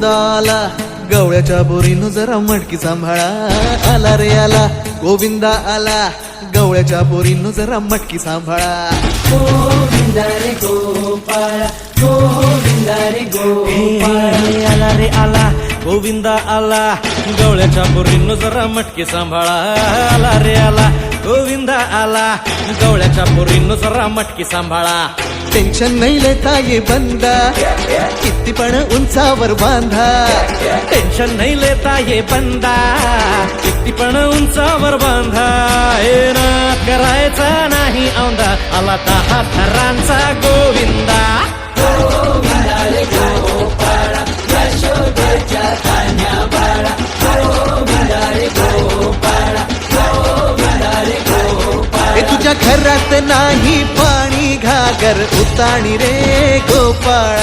गोविंदा आला गवळ्याच्या बोरीनं जरा मटकी सांभाळा आला रे आला गोविंदा आला गवळ्याच्या बोरीनं जरा मटकी सांभाळा गोविंदा रे गोपाळा गोविंदा रे गोपाळा आला रे आला गोविंदा आला गवळ्याच्या बोरीनं जरा मटकी सांभाळा आला रे आला गोविंदा आला गवळ्याच्या बोरीनं जरा मटकी सांभाळा टेन्शन नाही लेता ये बंदा किती पण उंचावर बांधा टेन्शन नाही लेता ये बंदा किती पण उंचावर बांधा हे ना करायचा नाही औंधा आला 10 थरांचा गोविंदा गोविंदा रे गोपाळा यशोदेच्या कन्या बाळा गोविंदा रे गोपाळा गोविंदा रे गोपाळा तुझ्या घरात नाही पाणी घागर उताणी रे गोपाळा